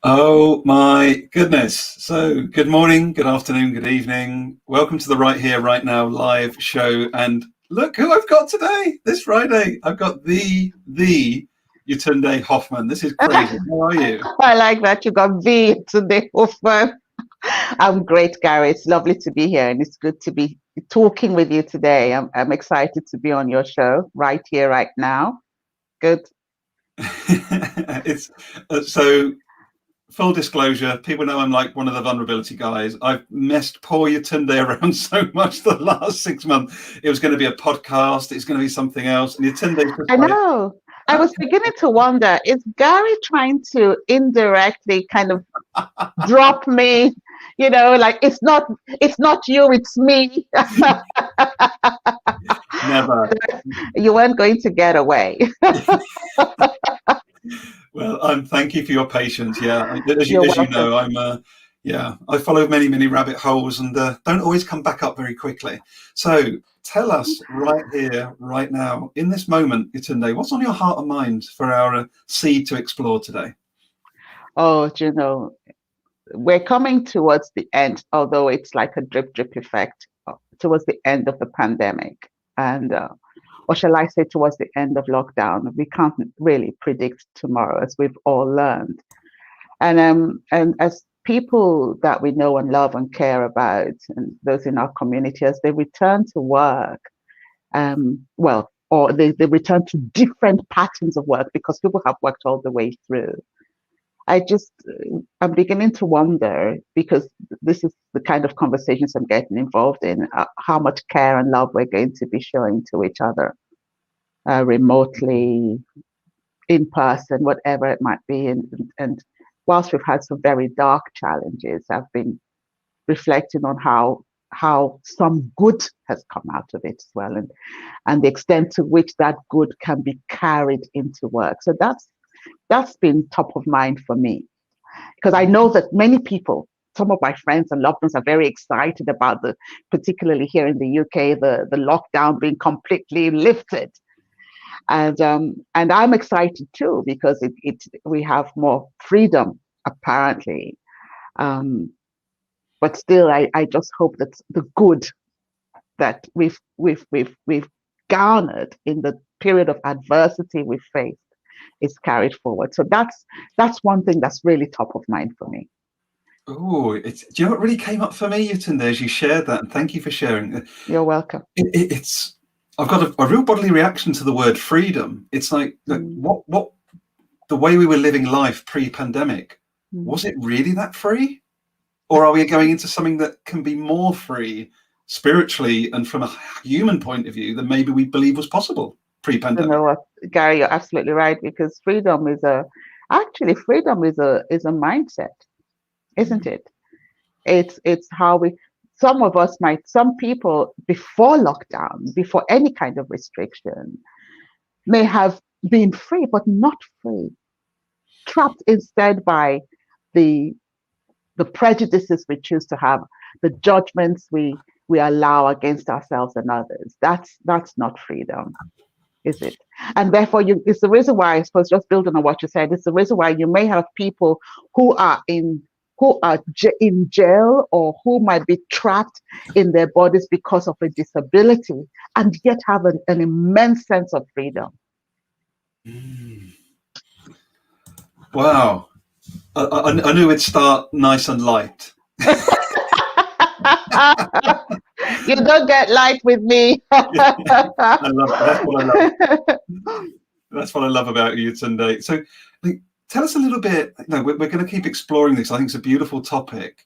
Oh my goodness. So good morning, good afternoon, good evening. Welcome to the Right Here, Right Now live show. And look who I've got today, this Friday. I've got the Yetunde Hofmann. This is crazy. How are you? I like that you got V today, Hofmann. I'm great, Gary. It's lovely to be here, and it's good to be talking with you today. I'm excited to be on your show right here, right now. Good. It's so full disclosure, people know I'm like one of the vulnerability guys. I've messed poor Yetunde around so much the last 6 months. It was going to be a podcast, it's going to be something else. And Yetunde's just I like, know. I was beginning to wonder, is Gary trying to indirectly kind of drop me? Like it's not you, it's me. never. You weren't going to get away. Well, thank you for your patience. Yeah, as You're you welcome. know, I follow many rabbit holes and don't always come back up very quickly. So tell us right here, right now, in this moment, Yetunde, what's on your heart and mind for our seed to explore today? Oh, we're coming towards the end, although it's like a drip effect, towards the end of the pandemic. And, or shall I say, towards the end of lockdown. We can't really predict tomorrow, as we've all learned. And as people that we know and love and care about, and those in our community, as they return to work, or they return to different patterns of work because people have worked all the way through. I'm beginning to wonder, because this is the kind of conversations I'm getting involved in, how much care and love we're going to be showing to each other, remotely, in person, whatever it might be. And whilst we've had some very dark challenges, I've been reflecting on how some good has come out of it as well, and the extent to which that good can be carried into work. So that's been top of mind for me, because I know that many people, some of my friends and loved ones, are very excited about particularly here in the UK, the lockdown being completely lifted, and I'm excited too, because we have more freedom apparently, but still, I just hope that the good that we've garnered in the period of adversity we've faced is carried forward. So that's one thing that's really top of mind for me. Oh, do you know what really came up for me, Yetunde, as you shared that? And thank you for sharing. You're welcome. I've got a real bodily reaction to the word freedom. It's like, what the way we were living life pre-pandemic, was it really that free? Or are we going into something that can be more free spiritually and from a human point of view than maybe we believe was possible pre-pandemic? You know what, Gary, you're absolutely right, because freedom is a mindset, isn't it? It's how some people before lockdown, before any kind of restriction, may have been free, but not free, trapped instead by the prejudices we choose to have, the judgments we allow against ourselves and others. That's not freedom, is it? And therefore, it's the reason why, I suppose, just building on what you said, it's the reason why you may have people who are in jail, or who might be trapped in their bodies because of a disability, and yet have an immense sense of freedom. Wow. I knew it'd start nice and light. You don't get light with me. I love it. That's what I love. That's what I love about you, Yetunde. So tell us a little bit. We're going to keep exploring this. I think it's a beautiful topic.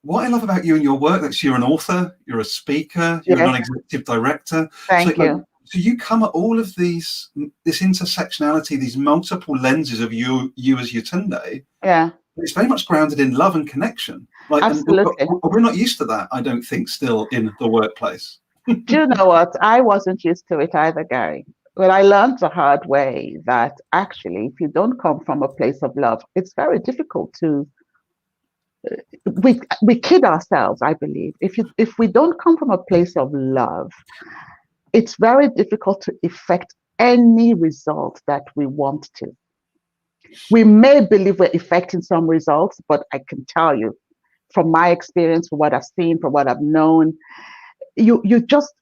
What I love about you and your work, that's you're an author, you're a speaker, you're a non-executive director. Thank you. So you come at all of this intersectionality, these multiple lenses of you as Yetunde. Yeah. It's very much grounded in love and connection. Absolutely. We're not used to that, I don't think, still in the workplace. Do you know what? I wasn't used to it either, Gary. But I learned the hard way that actually, if you don't come from a place of love, it's very difficult to. We kid ourselves, I believe. If we don't come from a place of love, it's very difficult to effect any result that we want to. We may believe we're effecting some results, but I can tell you from my experience, from what I've seen, from what I've known, you just,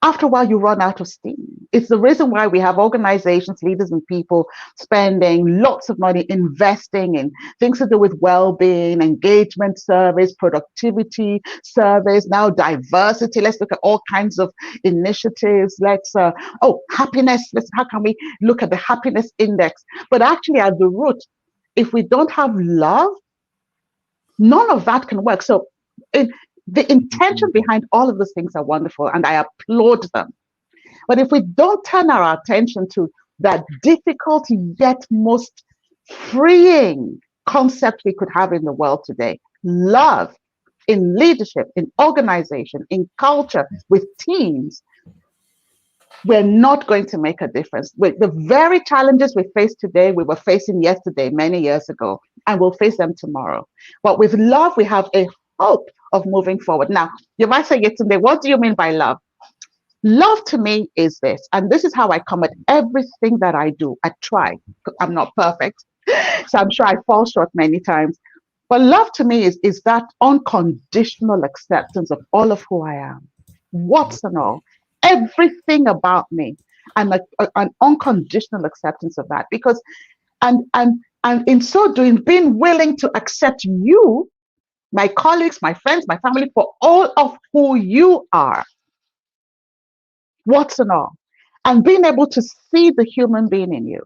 after a while, you run out of steam. It's the reason why we have organizations, leaders, and people spending lots of money investing in things to do with well-being, engagement surveys, productivity surveys, now diversity. Let's look at all kinds of initiatives. Happiness. How can we look at the happiness index? But actually, at the root, if we don't have love, none of that can work. So the intention behind all of those things are wonderful, and I applaud them. But if we don't turn our attention to that difficult yet most freeing concept we could have in the world today, love in leadership, in organization, in culture, with teams, we're not going to make a difference. With the very challenges we face today, we were facing yesterday, many years ago, and we'll face them tomorrow. But with love, we have a hope of moving forward. Now, you might say, Yetunde, what do you mean by love? Love to me is this, and this is how I come at everything that I do. I try. I'm not perfect, so I'm sure I fall short many times. But love to me is that unconditional acceptance of all of who I am, what's and all, everything about me, and an unconditional acceptance of that. Because, and in so doing, being willing to accept you, my colleagues, my friends, my family, for all of who you are, what's and all, and being able to see the human being in you.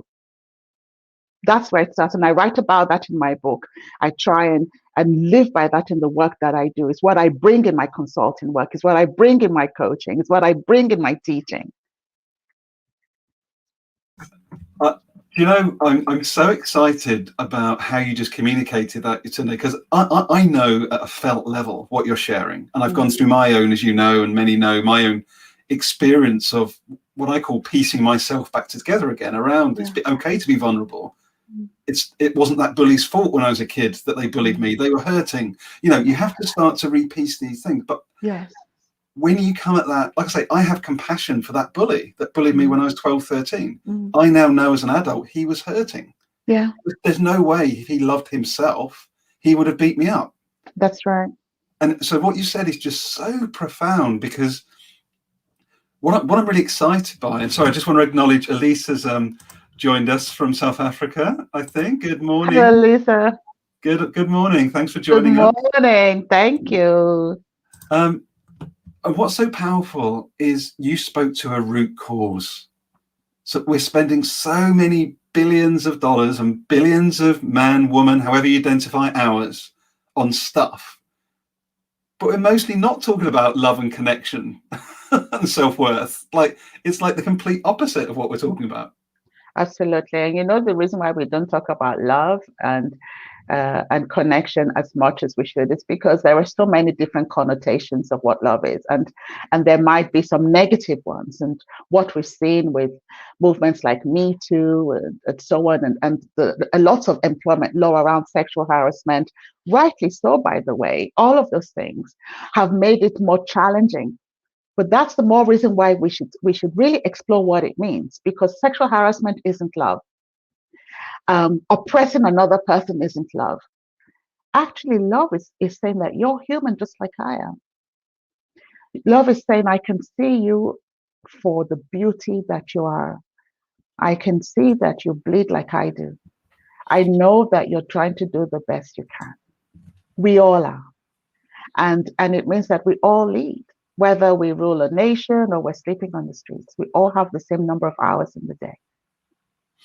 That's where it starts. And I write about that in my book. I try and live by that in the work that I do. It's what I bring in my consulting work. It's what I bring in my coaching. It's what I bring in my teaching. I'm so excited about how you just communicated that, Yetunde, because I know at a felt level what you're sharing. And I've gone through my own, as you know, and many know, my own experience of what I call piecing myself back together again around it's okay to be vulnerable. It wasn't that bully's fault when I was a kid that they bullied me. They were hurting. You have to start to repiece these things. But yes, when you come at that, like I say, I have compassion for that bully that bullied me when I was 12, 13. I now know as an adult he was hurting. Yeah. There's no way if he loved himself, he would have beat me up. That's right. And so what you said is just so profound, because what I'm really excited by, and sorry, I just want to acknowledge Elisa's joined us from South Africa, I think. Good morning. Hello, Lisa. Good morning. Thanks for joining us. Good morning. Thank you. And what's so powerful is you spoke to a root cause. So we're spending so many billions of dollars and billions of man, woman, however you identify, hours on stuff. But we're mostly not talking about love and connection and self-worth. It's like the complete opposite of what we're talking about. Absolutely. And the reason why we don't talk about love and connection as much as we should is because there are so many different connotations of what love is, and there might be some negative ones. And what we've seen with movements like Me Too and so on, and a lot of employment law around sexual harassment, rightly so, by the way, all of those things have made it more challenging. But that's the more reason why we should really explore what it means, because sexual harassment isn't love. Oppressing another person isn't love. Actually, love is saying that you're human just like I am. Love is saying I can see you for the beauty that you are. I can see that you bleed like I do. I know that you're trying to do the best you can. We all are. And it means that we all lead. Whether we rule a nation or we're sleeping on the streets, we all have the same number of hours in the day.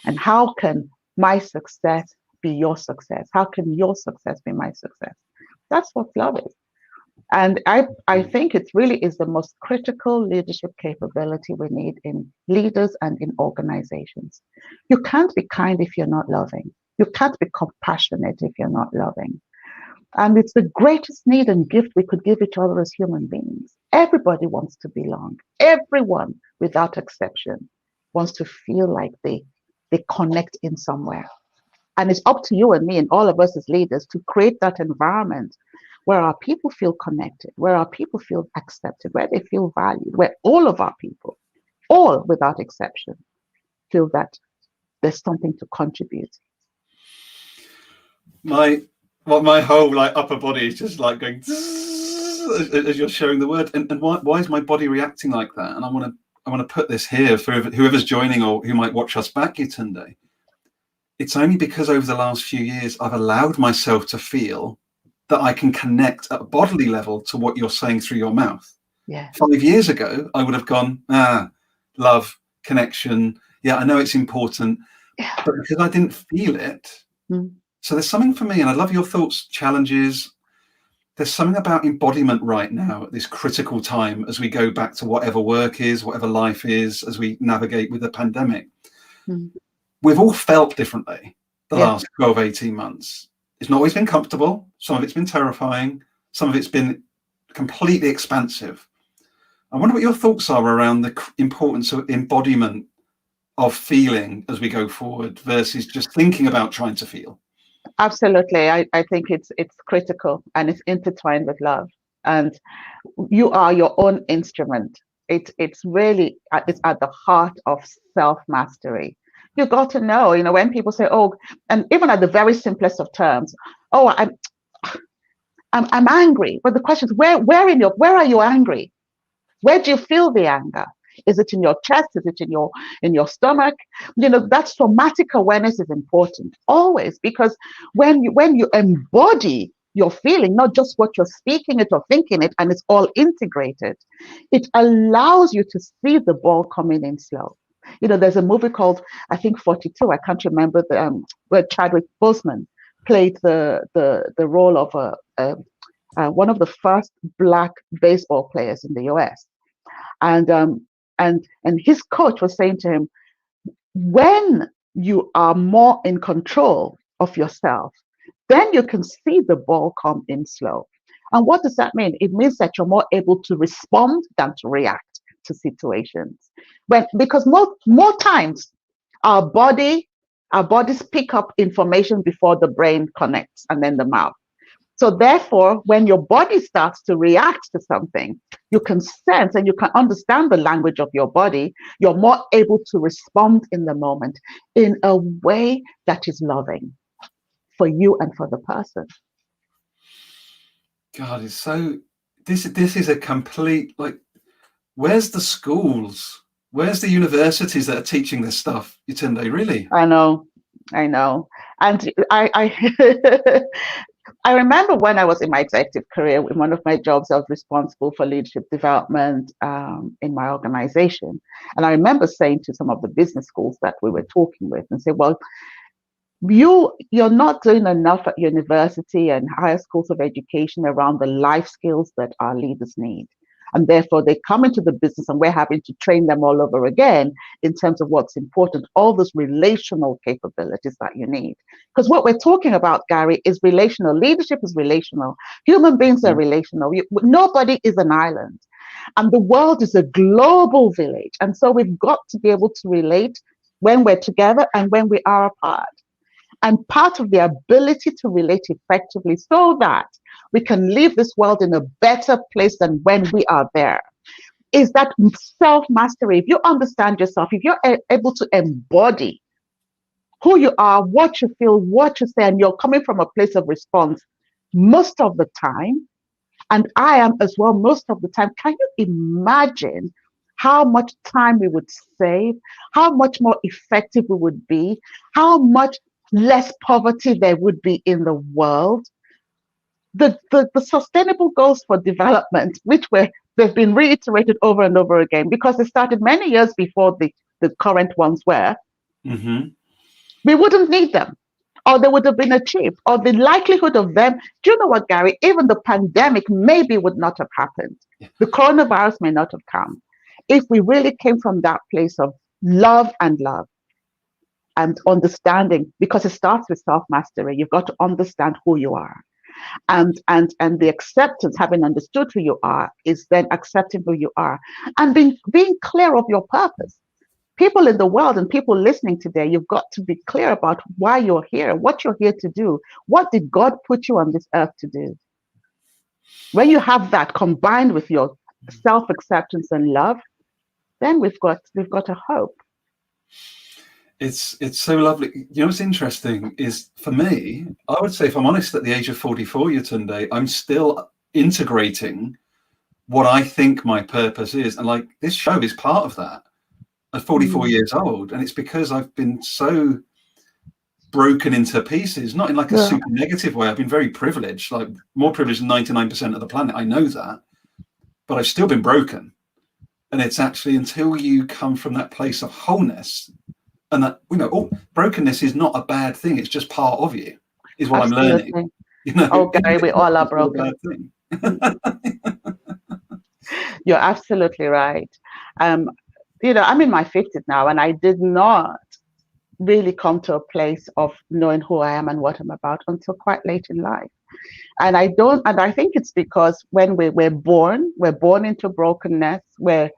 And how can my success be your success? How can your success be my success? That's what love is. And I think it really is the most critical leadership capability we need in leaders and in organizations. You can't be kind if you're not loving. You can't be compassionate if you're not loving. And it's the greatest need and gift we could give each other as human beings. Everybody wants to belong. Everyone, without exception, wants to feel like they connect in somewhere. And it's up to you and me and all of us as leaders to create that environment where our people feel connected, where our people feel accepted, where they feel valued, where all of our people, all without exception, feel that there's something to contribute. My whole like upper body is just like going as you're sharing the word. And why is my body reacting like that? And I want to put this here for whoever's joining or who might watch us back, Yetunde. It's only because over the last few years I've allowed myself to feel that I can connect at a bodily level to what you're saying through your mouth. Yeah. 5 years ago, I would have gone, love, connection. Yeah, I know it's important, but because I didn't feel it. So there's something for me, and I love your thoughts, challenges. There's something about embodiment right now at this critical time as we go back to whatever work is, whatever life is, as we navigate with the pandemic. We've all felt differently the last 12, 18 months. It's not always been comfortable. Some of it's been terrifying. Some of it's been completely expansive. I wonder what your thoughts are around the importance of embodiment of feeling as we go forward versus just thinking about trying to feel. Absolutely. I think it's critical, and it's intertwined with love. And you are your own instrument. It's really, it's at the heart of self-mastery. You got to know, when people say, oh, and even at the very simplest of terms, oh, I'm angry. But the question is, where are you angry? Where do you feel the anger? Is it in your chest? Is it in your stomach? That somatic awareness is important always, because when you embody your feeling, not just what you're speaking it or thinking it, and it's all integrated, it allows you to see the ball coming in slow. There's a movie called, I think, 42. I can't remember where Chadwick Boseman played the role of one of the first Black baseball players in the U.S. And his coach was saying to him, when you are more in control of yourself, then you can see the ball come in slow. And what does that mean? It means that you're more able to respond than to react to situations. Because more times our bodies pick up information before the brain connects, and then the mouth. So therefore, when your body starts to react to something, you can sense and you can understand the language of your body. You're more able to respond in the moment in a way that is loving for you and for the person. God, it's so, this is a complete, like, where's the schools? Where's the universities that are teaching this stuff, Yetunde, really? I know. And I remember when I was in my executive career, in one of my jobs, I was responsible for leadership development in my organization. And I remember saying to some of the business schools that we were talking with and say, well, you're not doing enough at university and higher schools of education around the life skills that our leaders need. And therefore, they come into the business and we're having to train them all over again in terms of what's important, all those relational capabilities that you need. Because what we're talking about, Gary, is relational. Leadership is relational. Human beings are relational. Nobody is an island. And the world is a global village. And so we've got to be able to relate when we're together and when we are apart. And part of the ability to relate effectively so that we can leave this world in a better place than when we are there is that self-mastery. If you understand yourself, if you're able to embody who you are, what you feel, what you say, and you're coming from a place of response most of the time, and I am as well most of the time, can you imagine how much time we would save, how much more effective we would be, how much less poverty there would be in the world? The sustainable goals for development, which they've been reiterated over and over again because they started many years before the current ones were, we wouldn't need them, or they would have been achieved, or the likelihood of them. Do you know what, Gary? Even the pandemic maybe would not have happened. The coronavirus may not have come if we really came from that place of love and understanding, because it starts with self-mastery. You've got to understand who you are. And the acceptance, having understood who you are, is then accepting who you are and being clear of your purpose. People in the world and people listening today, you've got to be clear about why you're here, what you're here to do. What did God put you on this earth to do? When you have that combined with your self-acceptance and love, then we've got a hope. It's so lovely. You know what's interesting is, for me, I would say, if I'm honest, at the age of 44, Yetunde, I'm still integrating what I think my purpose is. And like, this show is part of that. I'm 44 years old, and it's because I've been so broken into pieces, not in like a super negative way. I've been very privileged, like more privileged than 99% of the planet. I know that, but I've still been broken. And it's actually until you come from that place of wholeness, and that, you know, oh, brokenness is not a bad thing. It's just part of you, is what I'm learning. You know, oh, Gary, we all are broken. You're absolutely right. You know, I'm in my 50s now, and I did not really come to a place of knowing who I am and what I'm about until quite late in life. And I think it's because when we're born into brokenness, where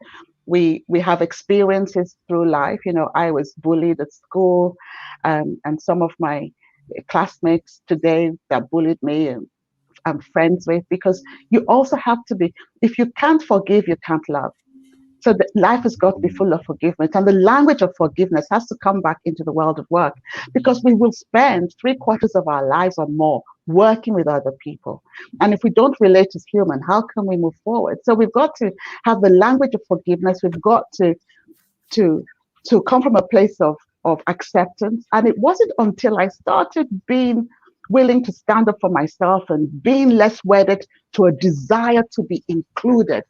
we have experiences through life. You know, I was bullied at school, and some of my classmates today that bullied me, and I'm friends with, because you also have to be, if you can't forgive, you can't love. So life has got to be full of forgiveness, and the language of forgiveness has to come back into the world of work, because we will spend 3/4 of our lives or more working with other people. And if we don't relate as human, how can we move forward? So we've got to have the language of forgiveness. We've got to come from a place of acceptance. And it wasn't until I started being willing to stand up for myself and being less wedded to a desire to be included,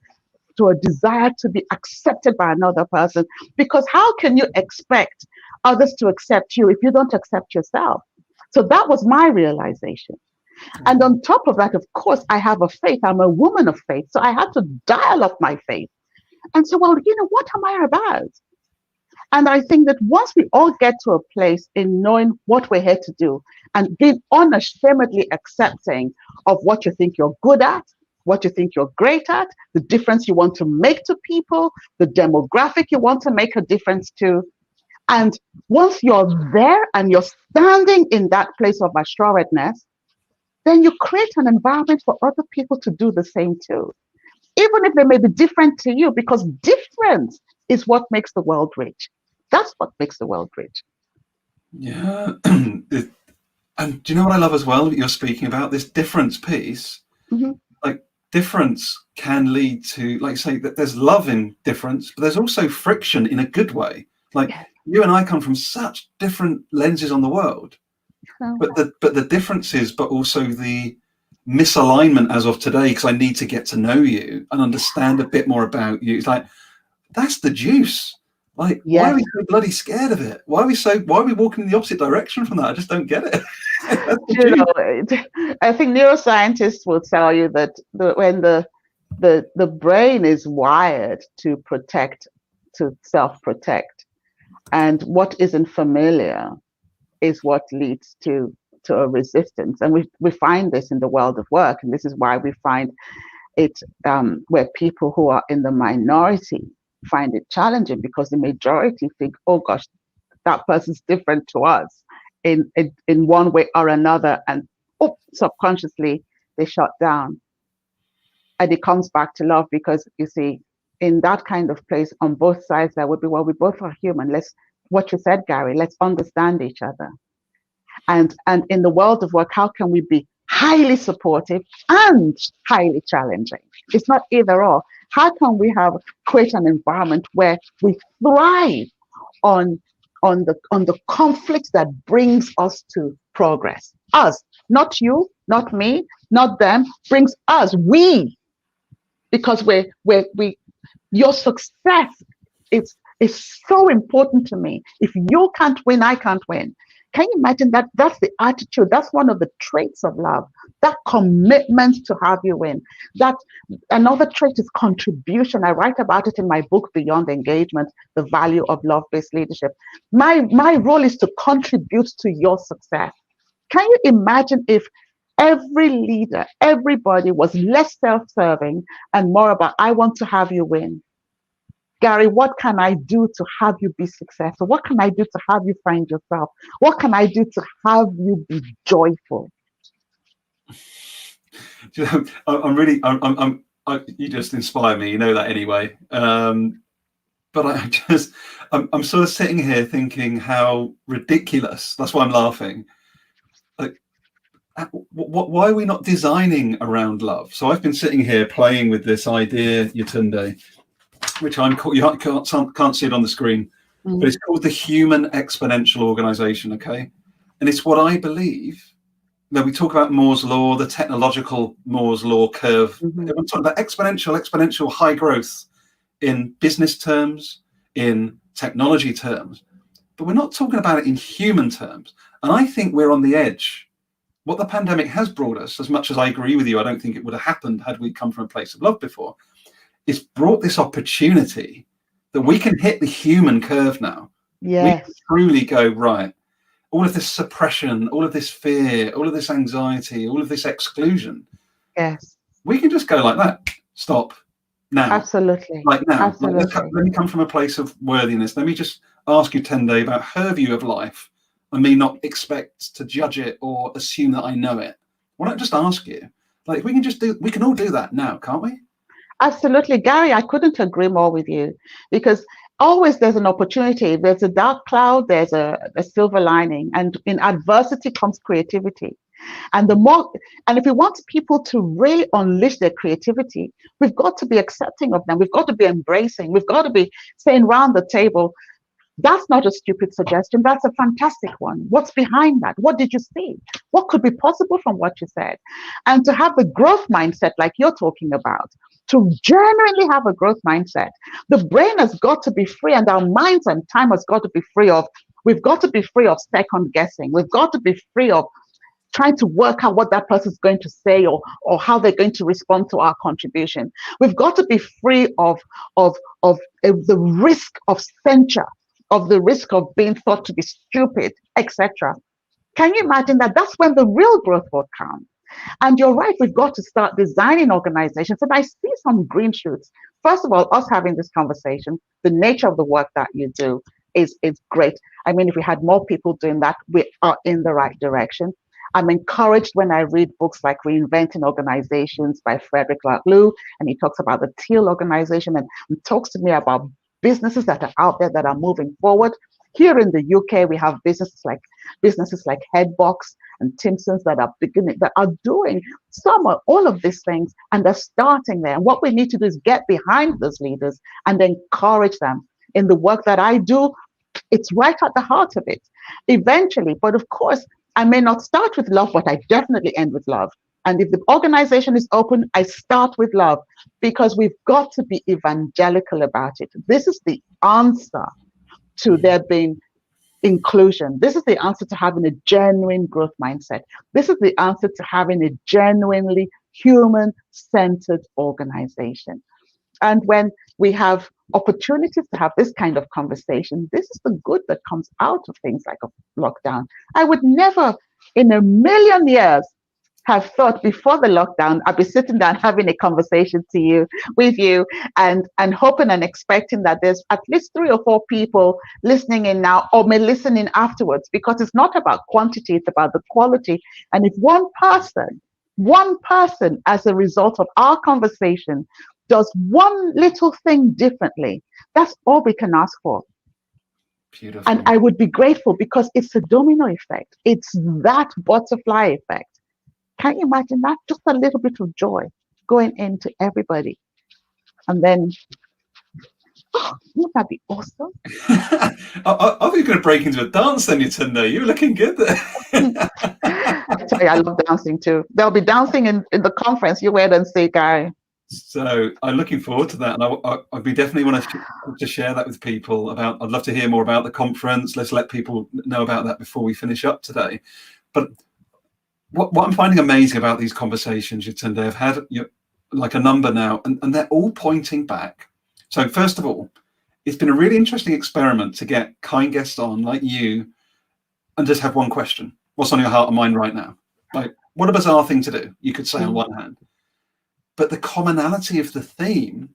to a desire to be accepted by another person. Because how can you expect others to accept you if you don't accept yourself? So that was my realization. And on top of that, of course, I have a faith. I'm a woman of faith. So I had to dial up my faith and say, well, you know, what am I about? And I think that once we all get to a place in knowing what we're here to do and being unashamedly accepting of what you think you're good at, what you think you're great at, the difference you want to make to people, the demographic you want to make a difference to. And once you're there and you're standing in that place of assuredness, then you create an environment for other people to do the same too, even if they may be different to you, because difference is what makes the world rich. That's what makes the world rich. Yeah. And do you know what I love as well? You're speaking about this difference piece. Mm-hmm. Like, difference can lead to, like, say that there's love in difference, but there's also friction in a good way. Like, you and I come from such different lenses on the world, but the differences, but also the misalignment as of today, because I need to get to know you and understand a bit more about you. It's like, that's the juice. Like, why are we so bloody scared of it? Why are we walking in the opposite direction from that? I just don't get it. You know, I think neuroscientists will tell you that when the brain is wired to protect, to self-protect, and what isn't familiar is what leads to a resistance. And we find this in the world of work, and this is why we find it where people who are in the minority find it challenging, because the majority think, oh gosh, that person's different to us in one way or another, and subconsciously they shut down. And it comes back to love, because you see, in that kind of place on both sides, that would be, well, we both are human. What you said, Gary, let's understand each other. And in the world of work, how can we be highly supportive and highly challenging? It's not either or. How can we create an environment where we thrive on the conflict that brings us to progress? Us, not you, not me, not them, brings us, we, because your success is so important to me. If you can't win, I can't win. Can you imagine that? That's the attitude. That's one of the traits of love. That commitment to have you win. That another trait is contribution. I write about it in my book, Beyond Engagement: The Value of Love-Based Leadership. My role is to contribute to your success. Can you imagine if every leader, everybody was less self-serving and more about, I want to have you win? Gary, what can I do to have you be successful? What can I do to have you find yourself? What can I do to have you be joyful? You know, you just inspire me. You know that anyway. But I'm sort of sitting here thinking how ridiculous. That's why I'm laughing. Like, why are we not designing around love? So I've been sitting here playing with this idea, Yetunde, which you can't see it on the screen, but it's called the Human Exponential Organization. Okay, and it's what I believe. Now we talk about Moore's law, the technological Moore's law curve. Everyone's talking about exponential high growth in business terms, in technology terms, but we're not talking about it in human terms. And I think we're on the edge. What the pandemic has brought us, as much as I agree with you, I don't think it would have happened had we come from a place of love before, is brought this opportunity that we can hit the human curve now. Yes. We can truly go, right, all of this suppression, all of this fear, all of this anxiety, all of this exclusion. Yes. We can just go like that. Stop. Now. Absolutely. Like now. Absolutely. Let me come from a place of worthiness. Let me just ask you, Yetunde, about her view of life and me not expect to judge it or assume that I know it. Why don't I just ask you? Like, we can all do that now, can't we? Absolutely. Gary, I couldn't agree more with you, because always there's an opportunity. There's a dark cloud, there's a silver lining, and in adversity comes creativity. And if we want people to really unleash their creativity, we've got to be accepting of them. We've got to be embracing. We've got to be saying round the table, that's not a stupid suggestion. That's a fantastic one. What's behind that? What did you see? What could be possible from what you said? And to have the growth mindset like you're talking about, to genuinely have a growth mindset, the brain has got to be free, and our minds and time has got to be free of, we've got to be free of second guessing. We've got to be free of trying to work out what that person is going to say, or how they're going to respond to our contribution. We've got to be free of the risk of censure, of the risk of being thought to be stupid, etc. Can you imagine that? That's when the real growth will come. And you're right, we've got to start designing organizations. And I see some green shoots. First of all, us having this conversation, the nature of the work that you do is great. I mean, if we had more people doing that, we are in the right direction. I'm encouraged when I read books like Reinventing Organizations by Frederick Laloux, and he talks about the Teal organization and talks to me about businesses that are out there that are moving forward. Here in the UK, we have businesses like Headbox and Timpsons that are doing some or all of these things, and they're starting there. And what we need to do is get behind those leaders and encourage them. In the work that I do, it's right at the heart of it. Eventually, but of course, I may not start with love, but I definitely end with love. And if the organization is open, I start with love, because we've got to be evangelical about it. This is the answer to there being inclusion. This is the answer to having a genuine growth mindset. This is the answer to having a genuinely human-centered organization. And when we have opportunities to have this kind of conversation, this is the good that comes out of things like a lockdown. I would never in a million years have thought before the lockdown I'd be sitting down having a conversation with you and hoping and expecting that there's at least 3 or 4 people listening in now, or may listen in afterwards, because it's not about quantity, it's about the quality. And if one person as a result of our conversation does one little thing differently, that's all we can ask for. Beautiful. And I would be grateful, because it's a domino effect. It's that butterfly effect. Can you imagine that? Just a little bit of joy going into everybody. And then, wouldn't that be awesome? I was going to break into a dance then, Yetunde. You were looking good there. I tell you, I love dancing too. There'll be dancing in the conference. You wait and see, Gary. So I'm looking forward to that, and I'd be definitely want to share that with people. I'd love to hear more about the conference. Let's let people know about that before we finish up today. But what I'm finding amazing about these conversations, Yetunde, I've had like a number now, and they're all pointing back. So first of all, it's been a really interesting experiment to get kind guests on like you and just have one question. What's on your heart and mind right now? Like, what a bizarre thing to do, you could say on one hand. But the commonality of the theme,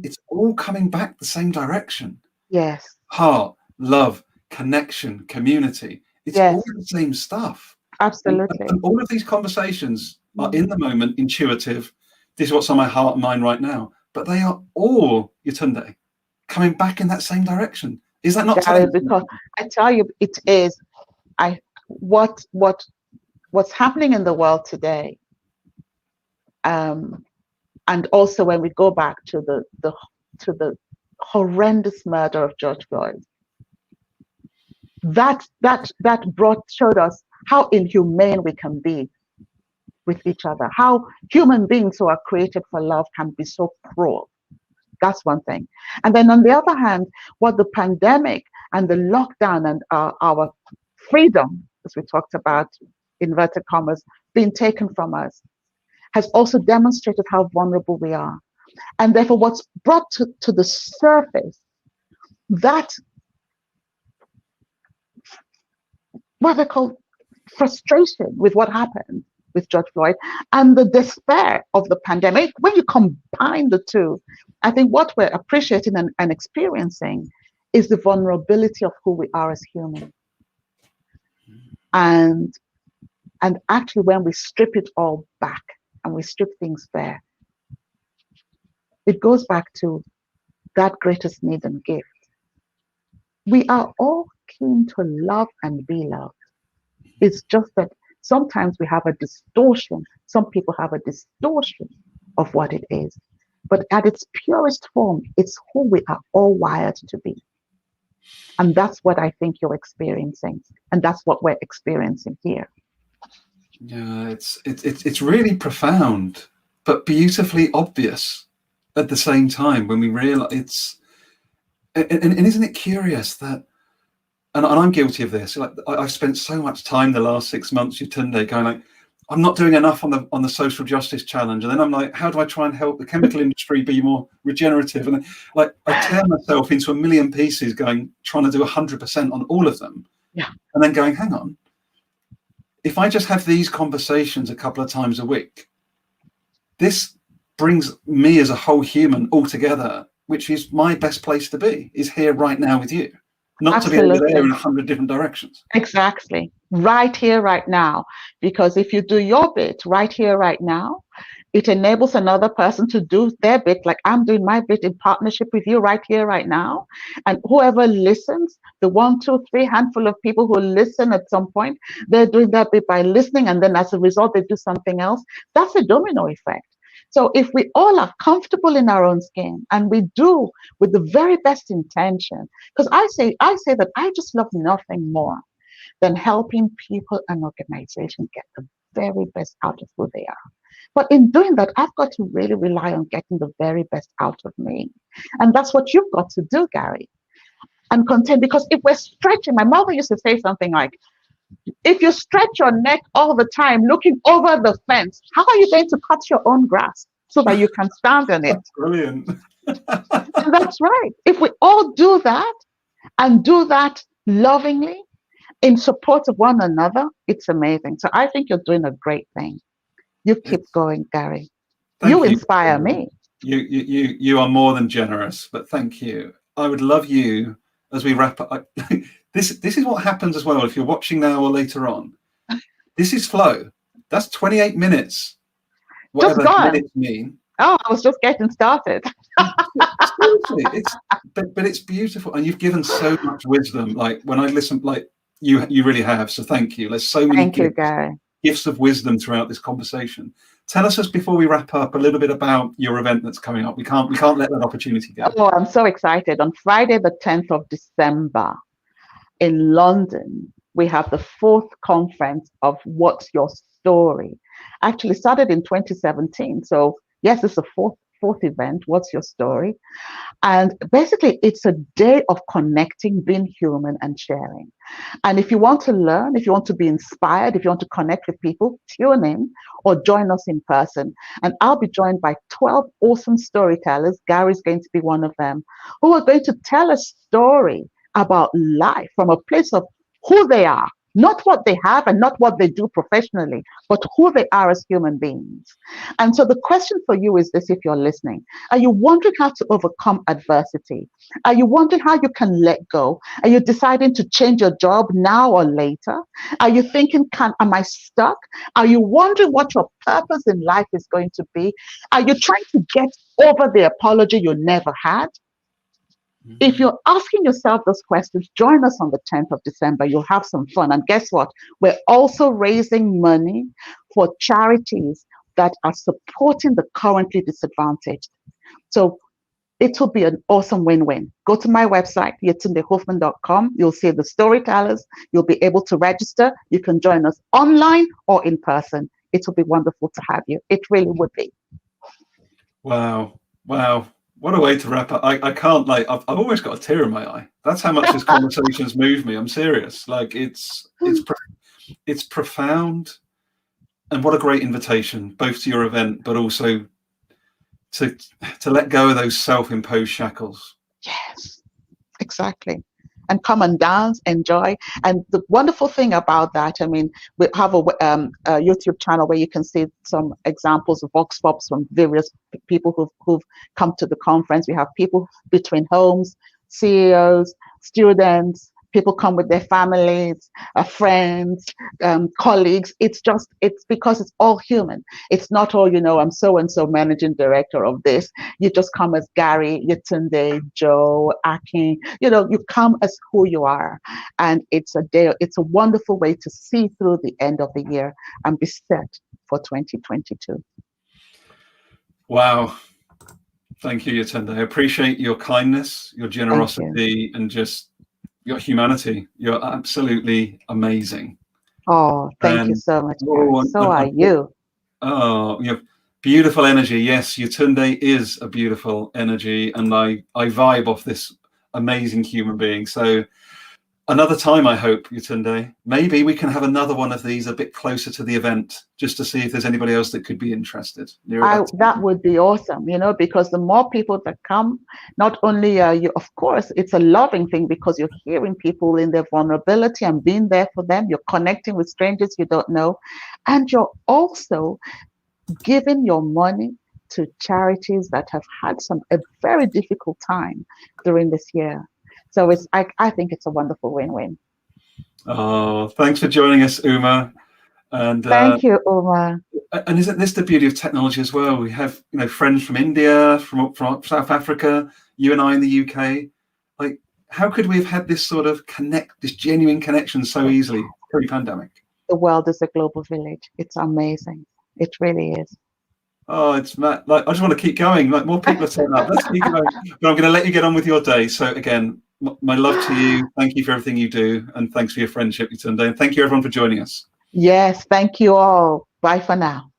it's all coming back the same direction. Yes. Heart, love, connection, community. It's all the same stuff. Absolutely. And all of these conversations are in the moment, intuitive. This is what's on my heart and mind right now. But they are all, Yetunde, coming back in that same direction. Is that not Gary, telling? because I tell you, it is. What's happening in the world today, and also when we go back to the horrendous murder of George Floyd, that showed us how inhumane we can be with each other, how human beings who are created for love can be so cruel. That's one thing. And then on the other hand, what the pandemic and the lockdown and our freedom, as we talked about, inverted commas, being taken from us, has also demonstrated how vulnerable we are. And therefore, what's brought to the surface, that what they call frustration with what happened with George Floyd and the despair of the pandemic, when you combine the two, I think what we're appreciating and experiencing is the vulnerability of who we are as humans. And actually, when we strip it all back and we strip things bare, it goes back to that greatest need and gift. We are all keen to love and be loved. It's just that sometimes we have a distortion. Some people have a distortion of what it is. But at its purest form, it's who we are all wired to be. And that's what I think you're experiencing. And that's what we're experiencing here. Yeah, it's really profound, but beautifully obvious at the same time when we realize it's, and isn't it curious that, and I'm guilty of this, like I've spent so much time the last 6 months, Yetunde, going like, I'm not doing enough on the social justice challenge, and then I'm like, how do I try and help the chemical industry be more regenerative? And like I tear myself into a million pieces, trying to do 100% on all of them, yeah, and then going, hang on, if I just have these conversations a couple of times a week, this brings me as a whole human all together, which is my best place to be, is here right now with you, not absolutely. to be over there in 100 different directions. Exactly. Right here, right now. Because if you do your bit right here, right now, it enables another person to do their bit, like I'm doing my bit in partnership with you right here, right now. And whoever listens, the 1, 2, 3 handful of people who listen at some point, they're doing that bit by listening. And then as a result, they do something else. That's a domino effect. So if we all are comfortable in our own skin and we do with the very best intention, because I say that I just love nothing more than helping people and organizations get the very best out of who they are. But in doing that, I've got to really rely on getting the very best out of me. And that's what you've got to do, Gary. And content, because if we're stretching, my mother used to say something like, if you stretch your neck all the time looking over the fence, how are you going to cut your own grass so that you can stand on it? That's brilliant. And that's right. If we all do that and do that lovingly in support of one another, it's amazing. So I think you're doing a great thing. You keep going, Gary. You inspire me. You are more than generous, but thank you. I would love you as we wrap up. This is what happens as well if you're watching now or later on. This is flow. That's 28 minutes. Whatever minutes mean. Oh, I was just getting started. Seriously, but it's beautiful, and you've given so much wisdom. Like when I listen, like you really have. So thank you. There's so many gifts of wisdom throughout this conversation. Tell us just before we wrap up a little bit about your event that's coming up. We can't let that opportunity go. Oh, I'm so excited. On Friday, the 10th of December in London, we have the 4th conference of What's Your Story. Actually started in 2017. So yes, it's a fourth event. What's Your Story? And basically, it's a day of connecting, being human, and sharing. And if you want to learn, if you want to be inspired, if you want to connect with people, tune in or join us in person. And I'll be joined by 12 awesome storytellers. Gary's going to be one of them, who are going to tell a story about life from a place of who they are, not what they have and not what they do professionally, but who they are as human beings. And so the question for you is this, if you're listening: are you wondering how to overcome adversity? Are you wondering how you can let go? Are you deciding to change your job now or later? Are you thinking, am I stuck? Are you wondering what your purpose in life is going to be? Are you trying to get over the apology you never had? If you're asking yourself those questions, join us on the 10th of December. You'll have some fun. And guess what? We're also raising money for charities that are supporting the currently disadvantaged. So it will be an awesome win-win. Go to my website, nyetundehofmann.com. You'll see the storytellers. You'll be able to register. You can join us online or in person. It will be wonderful to have you. It really would be. Wow. Wow. What a way to wrap up. I can't, like, I've almost got a tear in my eye. That's how much this conversation's moved me. I'm serious. Like, it's profound. And what a great invitation, both to your event, but also to let go of those self-imposed shackles. Yes, exactly. And come and dance, enjoy. And the wonderful thing about that, I mean, we have a YouTube channel where you can see some examples of vox pops from various people who've come to the conference. We have people between homes, CEOs, students, people come with their families, friends, colleagues. It's because it's all human. It's not all, I'm so-and-so managing director of this. You just come as Gary, Yetunde, Joe, Aki. You come as who you are. And it's a wonderful way to see through the end of the year and be set for 2022. Wow. Thank you, Yetunde. I appreciate your kindness, your generosity, and just your humanity. You're absolutely amazing. Oh, thank you so much, Gary. So are you. Oh, you have beautiful energy. Yes, Yetunde is a beautiful energy, and I vibe off this amazing human being. So another time, I hope, Yetunde, maybe we can have another one of these a bit closer to the event, just to see if there's anybody else that could be interested. That would be awesome, because the more people that come, not only you, of course, it's a loving thing because you're hearing people in their vulnerability and being there for them. You're connecting with strangers you don't know, and you're also giving your money to charities that have had a very difficult time during this year. So I think it's a wonderful win-win. Oh, thanks for joining us, Uma. And thank you, Uma. And isn't this the beauty of technology as well? We have, friends from India, from South Africa, you and I in the UK. Like, how could we have had this sort of this genuine connection so easily pre-pandemic? The world is a global village. It's amazing. It really is. Oh, it's mad. Like, I just want to keep going. Like, more people are turning up. Let's keep going. But I'm going to let you get on with your day. So again, my love to you. Thank you for everything you do, and thanks for your friendship, Yetunde. And thank you everyone for joining us. Yes, thank you all. Bye for now.